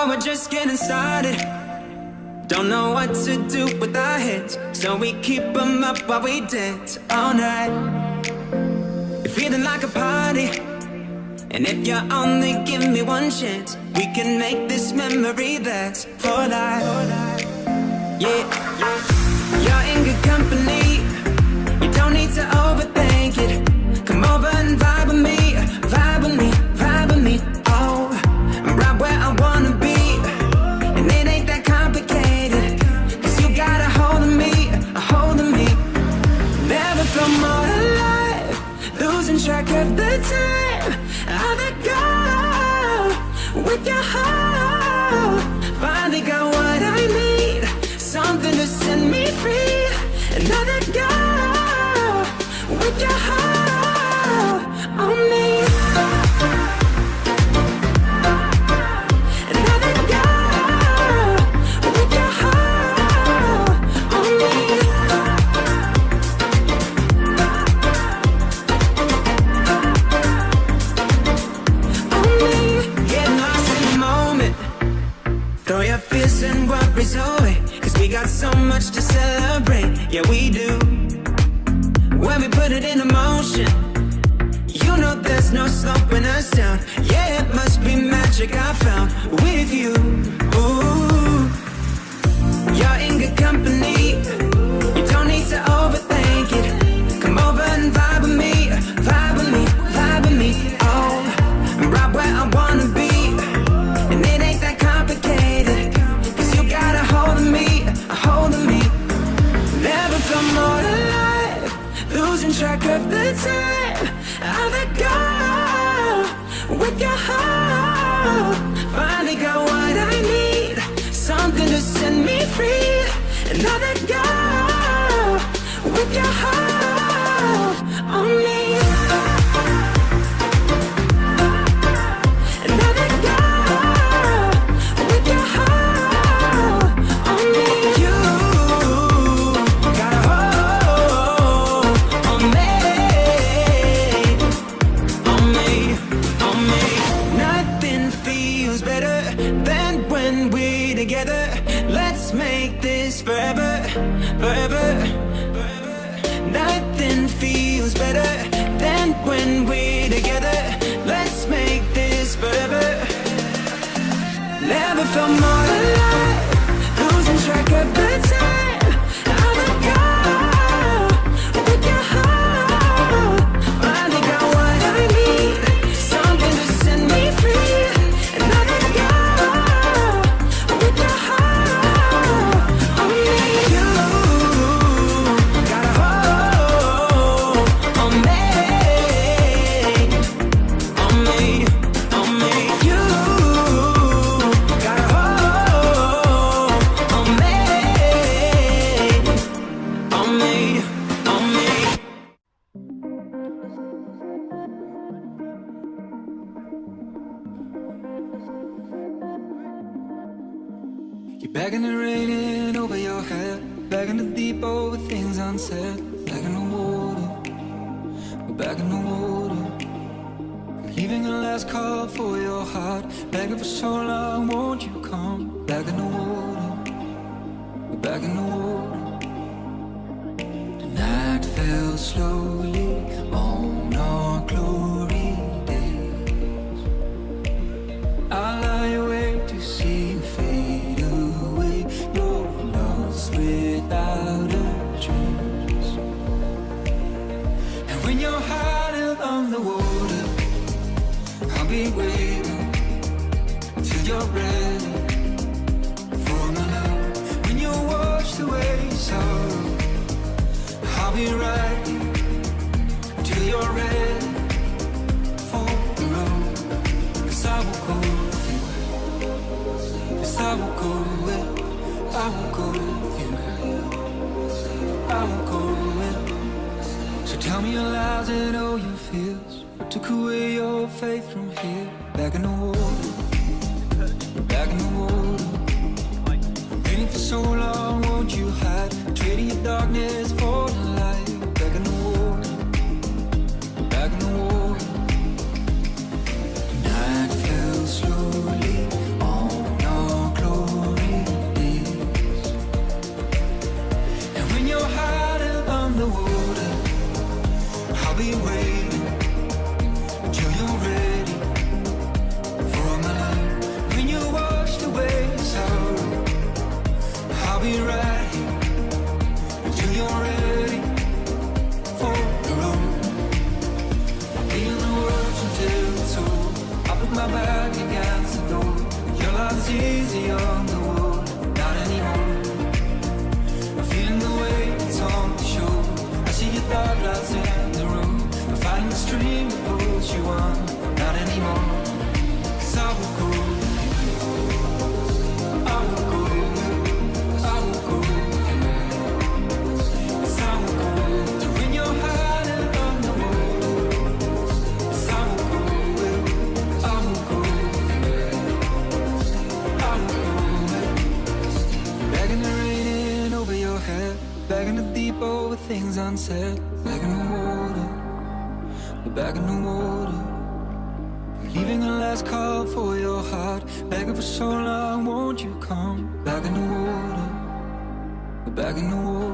Oh, we're just getting started. Don't know what to do with our heads, so we keep them up while we dance all night. You're feeling like a party, and if you only give me one chance, we can make this memory that's for life. Yeah, you're in good company. You don't need to overthink it. Come over and vibe with me, vibe with me, vibe with me. Oh, I'm right where I wanna be, and it ain't that complicated. Cause you got a hold of me, a hold of me. Never felt more alive, losing track of the time. I let go with your heart. Finally got what I need, something to set me free. And I let go with your heart on me. And I let go with your heart on me. On me. Get lost in the moment, throw your fears and worries away, cause we got so much to celebrate. Yeah, we do. When we put it in motion, you know there's no slowing us down. Yeah, it must be magic I found with you. Ooh, you're in good company. You don't need to overthink it. Come over and vibe with me, vibe with me, vibe with me. Oh, I'm right where I wanna be, and it ain't that complicated. Cause you got a hold of me, a hold of me. Never felt more alive, losing track of the time. I let go with your heart. Finally got what I need, something to set me free. And I let go with your heart on me. And I let go with your heart on me. You got a hold on me, on me, on me. Nothing feels better than when we're together. Let's make this forever, forever, forever. Nothing feels better than when we're together. Let's make this forever. Never felt more alive, losing track of the time. I let go with your heart. Finally got what I need, something to set me free. And I let go with your heart on me. You got a hold on me, on me, on me. You got a hold on me, on me, on me. You're begging and raining over your head, begging to deep over things unsaid, begging the water, we're begging the water, leaving a last call for your heart, begging for so long, won't you come, begging the water, we're begging the water. The night fell slowly on our glory days. I lie awake to see you fade away. You're lost without a trace. And when you're hiding on the water, I'll be waiting till you're ready for my love. When you washed away sorrow, I'll be right here till you're ready for the road. Cause I will go with you. Cause I will go with you. I will go with you. I will go with you. So tell me your lies and all your fears. What took away your faith from here? Back in the water. Back in the water. Waiting for so long, won't you hide? Trading your darkness for the light. Back in the water. Back in the water. The night fell slowly on our easy on the water, not anymore. I'm feeling the weight on the shore. I see your dark lights in the room. I'm finding the stream that pulls you on, not anymore. 'Cause I will go, I will go, I will go. 'Cause I will go to when you're hiding on the water. 'Cause I will go, I will go, I will go. Begging the rain over your head, begging the deep over things unsaid, begging the water, begging the water. Leaving a last call for your heart, begging for so long, won't you come? Back in the water, back in the water.